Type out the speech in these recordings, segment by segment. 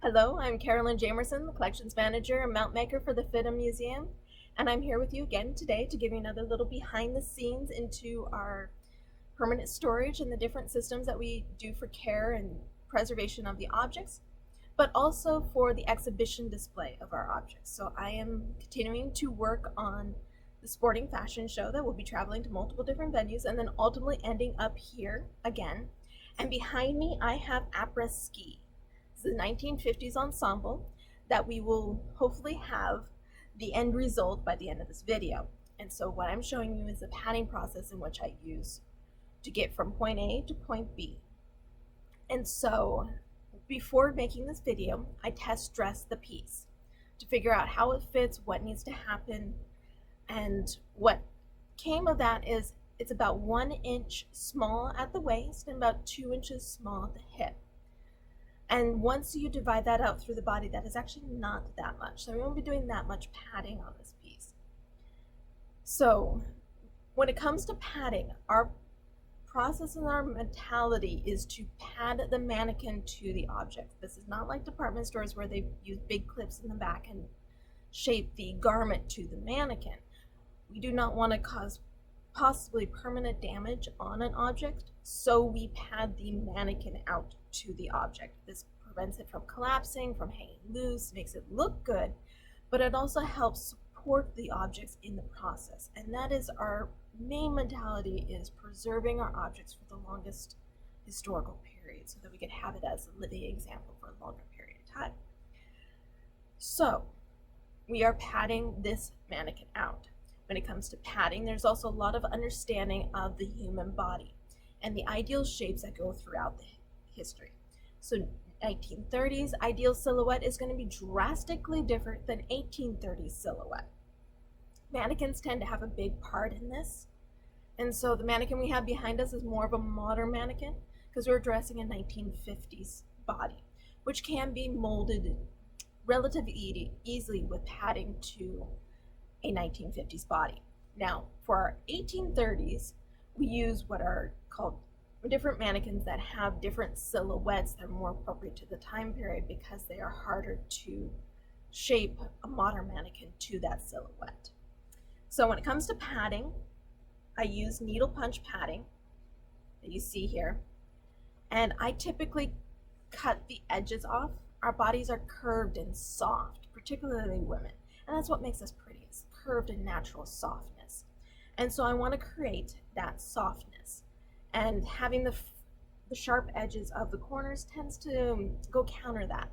Hello, I'm Carolyn Jamerson, the Collections Manager and Mount Maker for the FIDM Museum, and I'm here with you again today to give you another little behind the scenes into our permanent storage and the different systems that we do for care and preservation of the objects, but also for the exhibition display of our objects. So I am continuing to work on the sporting fashion show that will be traveling to multiple different venues and then ultimately ending up here again. And behind me, I have Après-Ski. It's the 1950s ensemble that we will hopefully have the end result by the end of this video. And so what I'm showing you is the padding process in which I use to get from point A to point B. And so before making this video, I test dress the piece to figure out how it fits, what needs to happen, and what came of that is it's about 1 inch small at the waist and about 2 inches small at the hip. And once you divide that out through the body, that is actually not that much. So we won't be doing that much padding on this piece. So when it comes to padding, our process and our mentality is to pad the mannequin to the object. This is not like department stores where they use big clips in the back and shape the garment to the mannequin. We do not want to cause possibly permanent damage on an object, so we pad the mannequin out to the object. This prevents it from collapsing, from hanging loose, makes it look good, but it also helps support the objects in the process. And that is our main mentality, is preserving our objects for the longest historical period so that we can have it as a living example for a longer period of time. So we are padding this mannequin out. When it comes to padding, there's also a lot of understanding of the human body and the ideal shapes that go throughout the history. So 1930s ideal silhouette is going to be drastically different than 1830s silhouette. Mannequins tend to have a big part in this. And so the mannequin we have behind us is more of a modern mannequin because we're addressing a 1950s body, which can be molded relatively easily with padding to a 1950s body. Now, for our 1830s, we use what are called different mannequins that have different silhouettes that are more appropriate to the time period because they are harder to shape a modern mannequin to that silhouette. So when it comes to padding, I use needle punch padding that you see here, and I typically cut the edges off. Our bodies are curved and soft, particularly women, and that's what makes us pretty, is curved and natural softness. And so I want to create that softness, and having the sharp edges of the corners tends to go counter that.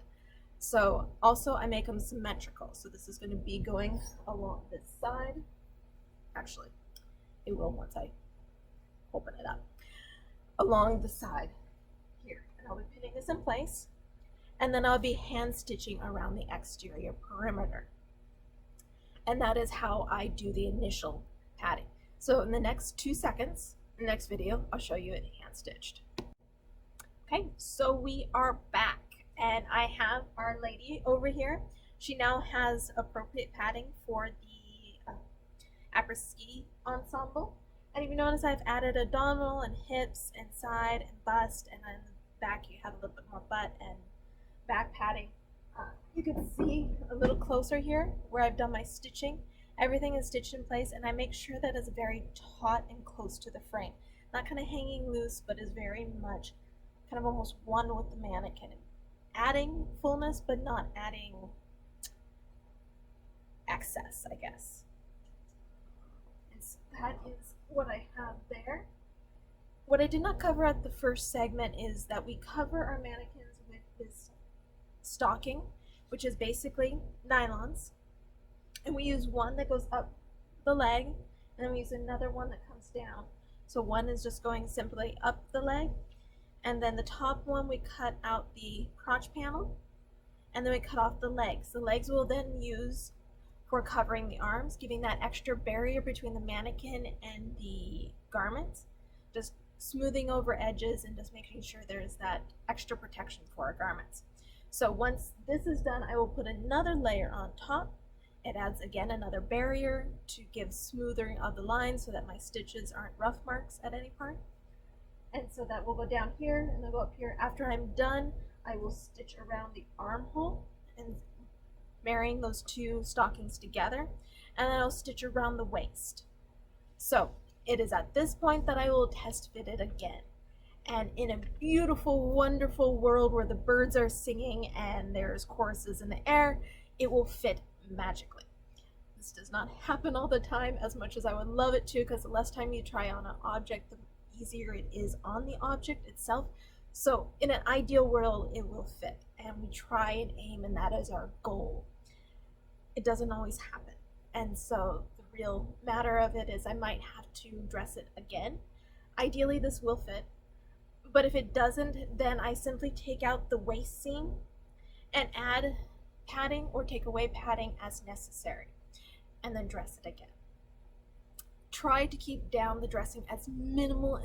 So also I make them symmetrical. So this is going to be going along this side. Actually, it will once I open it up. Along the side here. And I'll be pinning this in place. And then I'll be hand stitching around the exterior perimeter. And that is how I do the initial padding. So in the next 2 seconds, in the next video, I'll show you it hand stitched. Okay, so we are back, and I have our lady over here. She now has appropriate padding for the Après-Ski ensemble. And if you notice, I've added abdominal and hips and side and bust, and on the back you have a little bit more butt and back padding. You can see a little closer here where I've done my stitching. Everything is stitched in place, and I make sure that it's very taut and close to the frame. Not kind of hanging loose, but is very much kind of almost one with the mannequin. Adding fullness, but not adding excess, I guess. And so that is what I have there. What I did not cover at the first segment is that we cover our mannequins with this stocking, which is basically nylons. And we use one that goes up the leg, and then we use another one that comes down. So one is just going simply up the leg, and then the top one we cut out the crotch panel, and then we cut off the legs. The legs we'll then use for covering the arms, giving that extra barrier between the mannequin and the garments, just smoothing over edges and just making sure there's that extra protection for our garments. So once this is done, I will put another layer on top. It adds again another barrier to give smoothing of the lines so that my stitches aren't rough marks at any part. And so that will go down here and then go up here. After I'm done, I will stitch around the armhole and marrying those two stockings together, and then I'll stitch around the waist. So it is at this point that I will test fit it again. And in a beautiful, wonderful world where the birds are singing and there's choruses in the air, it will fit magically. This does not happen all the time as much as I would love it to, because the less time you try on an object, the easier it is on the object itself. So in an ideal world, it will fit, and we try and aim, and that is our goal. It doesn't always happen, and so the real matter of it is I might have to dress it again. Ideally, this will fit, but if it doesn't, then I simply take out the waist seam and add padding or take away padding as necessary, and then dress it again. Try to keep down the dressing as minimal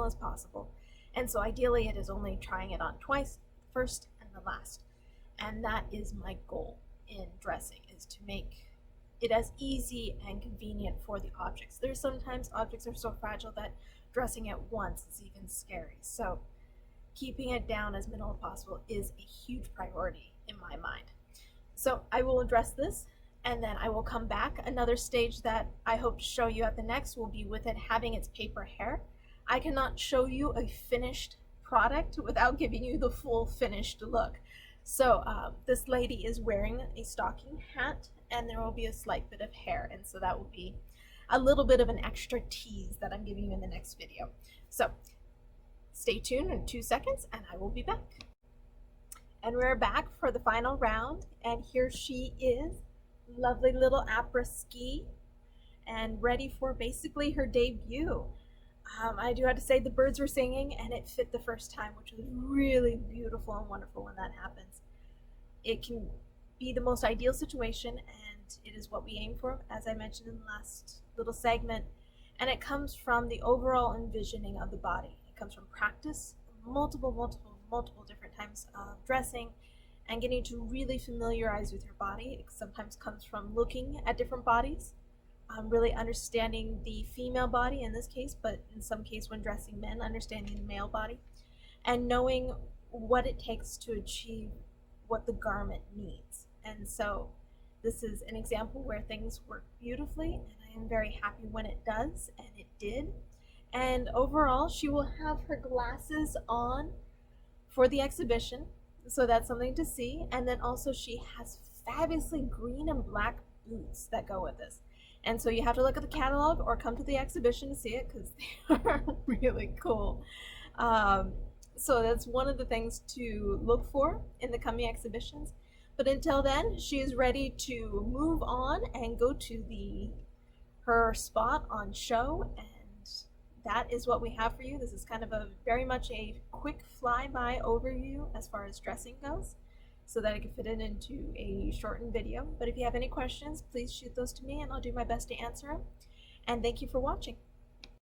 as possible. And so ideally it is only trying it on twice, first and the last. And that is my goal in dressing, is to make it as easy and convenient for the objects. There's sometimes objects are so fragile that dressing it once is even scary. So keeping it down as minimal as possible is a huge priority in my mind. So I will address this, and then I will come back. Another stage that I hope to show you at the next will be with it having its paper hair. I cannot show you a finished product without giving you the full finished look. So this lady is wearing a stocking hat, and there will be a slight bit of hair, and so that will be a little bit of an extra tease that I'm giving you in the next video. So stay tuned in 2 seconds and I will be back. And we're back for the final round, and here she is, lovely little après-ski, and ready for basically her debut. I do have to say the birds were singing and it fit the first time, which was really beautiful and wonderful when that happens. It can be the most ideal situation, and it is what we aim for, as I mentioned in the last little segment, and it comes from the overall envisioning of the body. It comes from practice, multiple different times of dressing, and getting to really familiarize with your body. It sometimes comes from looking at different bodies, really understanding the female body in this case, but in some case when dressing men, understanding the male body, and knowing what it takes to achieve what the garment needs. And so this is an example where things work beautifully, and I am very happy when it does, and it did. And overall, she will have her glasses on for the exhibition, so that's something to see. And then also she has fabulously green and black boots that go with this. And so you have to look at the catalog or come to the exhibition to see it, because they are really cool. So that's one of the things to look for in the coming exhibitions. But until then, she is ready to move on and go to her spot on show, and that is what we have for you. This is kind of a very much a quick flyby overview as far as dressing goes, so that I can fit it into a shortened video. But if you have any questions, please shoot those to me and I'll do my best to answer them. And thank you for watching.